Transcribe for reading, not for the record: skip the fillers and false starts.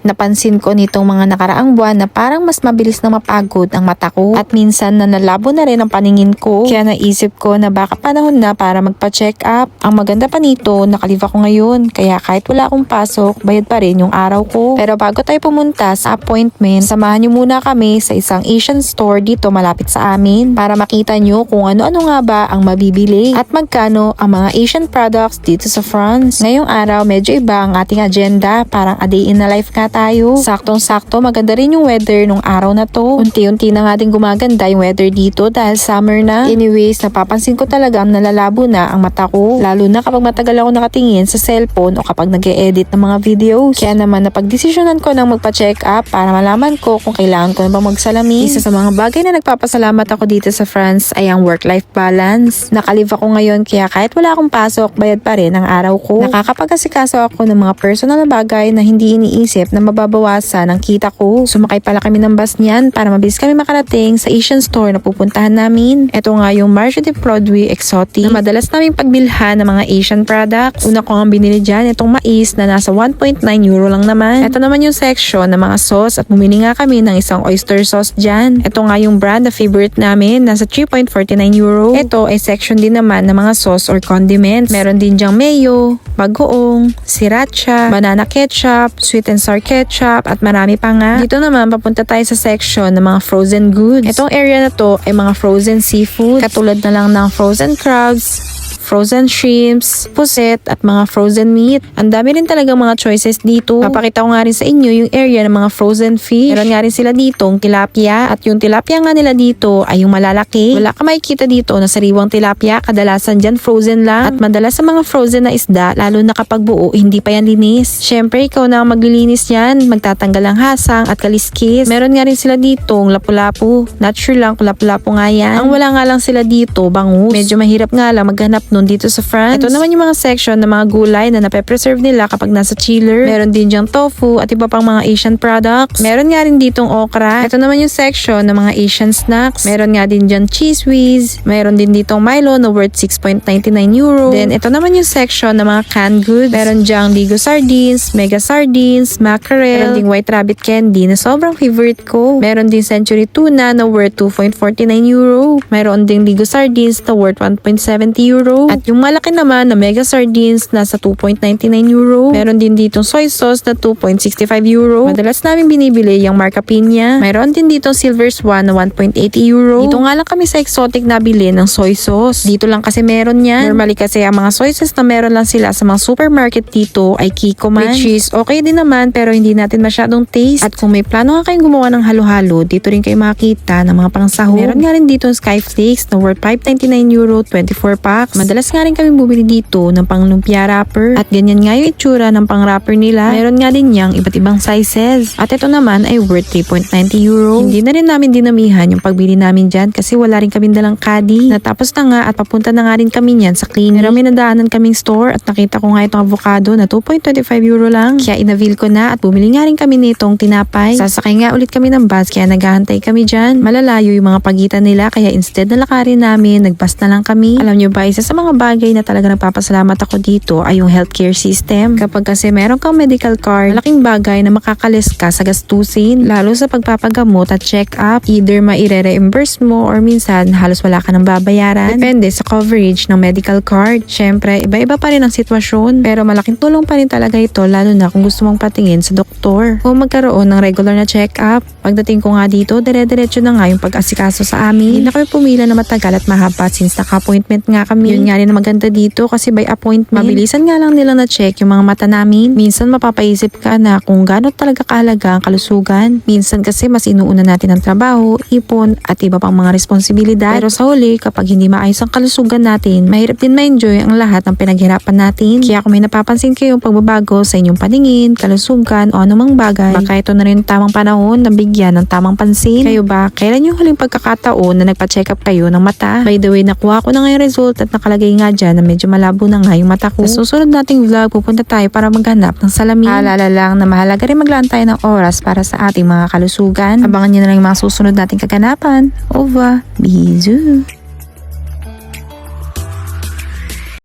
Napansin ko nitong mga nakaraang buwan na parang mas mabilis na mapagod ang mata ko at minsan na nalabo na rin ang paningin ko. Kaya naisip ko na baka panahon na para magpa-check up. Ang maganda pa nito, nakalive ako ngayon. Kaya kahit wala akong pasok, bayad pa rin yung araw ko. Pero bago tayo pumunta sa appointment, samahan nyo muna kami sa isang Asian store dito malapit sa amin para makita nyo kung ano-ano nga ba ang mabibili at magkano ang mga Asian products dito sa France. Ngayong araw, medyo iba ang ating agenda. Parang a day in a life nga tayo. Saktong-sakto, maganda rin yung weather nung araw na to. Unti-unti na nga din gumaganda yung weather dito dahil summer na. Anyways, napapansin ko talagang nalalabo na ang mata ko. Lalo na kapag matagal ako nakatingin sa cellphone o kapag nag-e-edit ng mga videos. Kaya naman napagdesisyonan ko nang magpa-check up para malaman ko kung kailangan ko na bang magsalamin. Isa sa mga bagay na nagpapasalamat ako dito sa France ay ang work-life balance. Nakalive ako ngayon kaya kahit wala akong pasok, bayad pa rin ang araw ko. Nakakapag-asikaso ako ng mga personal na bagay na hindi iniisip na mababawasan ang kita ko. Sumakay pala kami ng bus niyan para mabilis kami makarating sa Asian store na pupuntahan namin. Ito nga yung Marché de Produits Exotiques na madalas naming pagbilhan ng mga Asian products. Una ko ang binili dyan, itong mais na nasa 1.9 euro lang naman. Ito naman yung section ng mga sauce at bumili nga kami ng isang oyster sauce dyan. Ito nga yung brand na favorite namin, nasa 3.49 euro. Ito ay section din naman ng mga sauce or condiments. Meron din dyang mayo, bagoong, sriracha, banana ketchup, sweet and sour ketchup at marami pa nga. Dito naman papunta tayo sa section ng mga frozen goods. Itong area na to ay mga frozen seafood katulad na lang ng frozen crabs, frozen shrimps, puset at mga frozen meat. Ang dami rin talagang mga choices dito. Papakita ko nga rin sa inyo yung area ng mga frozen fish. Meron nga rin sila ditong tilapia at yung tilapia nga nila dito ay yung malalaki. Wala ka makikita dito na sariwang tilapia. Kadalasan dyan frozen lang at madalas sa mga frozen na isda lalo na kapag buo hindi pa yan linis. Syempre ikaw na ang maglilinis yan. Magtatanggal ang hasang at kaliskis. Meron nga rin sila ditong lapu-lapu. Not sure lang kung lapu-lapu nga yan. Ang wala nga lang sila dito bangus. Medyo mahirap nga lang maghanap nun dito sa France. Ito naman yung mga section ng mga gulay na nape-preserve nila kapag nasa chiller. Meron din dyang tofu at iba pang mga Asian products. Meron nga rin ditong okra. Ito naman yung section ng mga Asian snacks. Meron nga din dyang cheese whiz. Meron din ditong Milo na worth 6.99 euro. Then ito naman yung section ng mga canned goods. Meron dyang Ligo sardines, Mega sardines, mackerel. Meron ding white rabbit candy na sobrang favorite ko. Meron din Century tuna na worth 2.49 euro. Meron ding Ligo sardines na worth 1.70 euro. At yung malaki naman na Mega sardines nasa 2.99 euro. Meron din ditong soy sauce na 2.65 euro. Madalas namin binibili yung Marca Piña. Mayroon din ditong Silver Swan na 1.80 euro. Dito nga lang kami sa exotic nabili ng soy sauce. Dito lang kasi meron yan. Normally kasi ang mga soy sauce na meron lang sila sa mga supermarket dito ay Kiko man. Which is okay din naman pero hindi natin masyadong taste. At kung may plano nga kayong gumawa ng halo-halo, dito rin kayo makakita ng mga pangsahog. Meron nga rin ditong Skyflakes na worth 5.99 euro, 24 packs. Madalas nga rin kami bumili dito ng panglumpia wrapper at ganyan nga yung itsura ng pang wrapper nila. Meron nga din yang iba't ibang sizes at ito naman ay worth 3.90 euro. Hindi na rin namin dinamihan yung pagbili namin dyan kasi wala rin kaming dalang caddy. Natapos na nga at papunta na nga rin kami niyan sa clinic. Pero may nadaanan kaming store at nakita ko nga itong avocado na 2.25 euro lang. Kaya inavail ko na at bumili nga rin kami nitong tinapay. Sasakay nga ulit kami ng bus kaya naghahantay kami dyan. Malalayo yung mga pagitan nila kaya instead na lakarin namin, nagbus na lang kami. Alam nyo ba, isa sa mga bagay na talaga nagpapasalamat ako dito ay yung healthcare system. Kapag kasi meron kang medical card, malaking bagay na makakalis ka sa gastusin, lalo sa pagpapagamot at check-up. Either maire-reimburse mo or minsan halos wala ka nang babayaran. Depende sa coverage ng medical card. Syempre, iba-iba pa rin ang sitwasyon pero malaking tulong pa rin talaga ito lalo na kung gusto mong patingin sa doktor o magkaroon ng regular na check-up. Pagdating ko nga dito, dire-diretso na nga yung pag-asikaso sa amin. Hindi na kami pumila na matagal at mahaba since naka-appointment nga kami. Yun nga rin na maganda dito kasi by appointment, mabilisan nga lang nila na-check yung mga mata namin. Minsan mapapaisip ka na kung gaano talaga kahalaga ang kalusugan. Minsan kasi mas inuuna natin ang trabaho, ipon at iba pang mga responsibilidad. Pero sa huli, kapag hindi maayos ang kalusugan natin, mahirap din ma-enjoy ang lahat ng pinaghirapan natin. Kaya kung may napapansin kayong pagbabago sa inyong paningin, kalusugan o anumang bagay, baka ito na rin tamang panahon na bigyan ng tamang pansin. Kayo ba, kailan yung huling pagkakataon na nagpa-check up kayo ng mata? By the way, nakuha ko na nga yung result at nakalagay nga dyan na medyo malabo na nga yung mata ko. Sa susunod nating vlog, pupunta tayo para maghanap ng salamin. Alala lang na mahalaga rin maglaan tayo ng oras para sa ating mga kalusugan. Abangan nyo na lang yung mga susunod nating kaganapan. Ova, Bisous!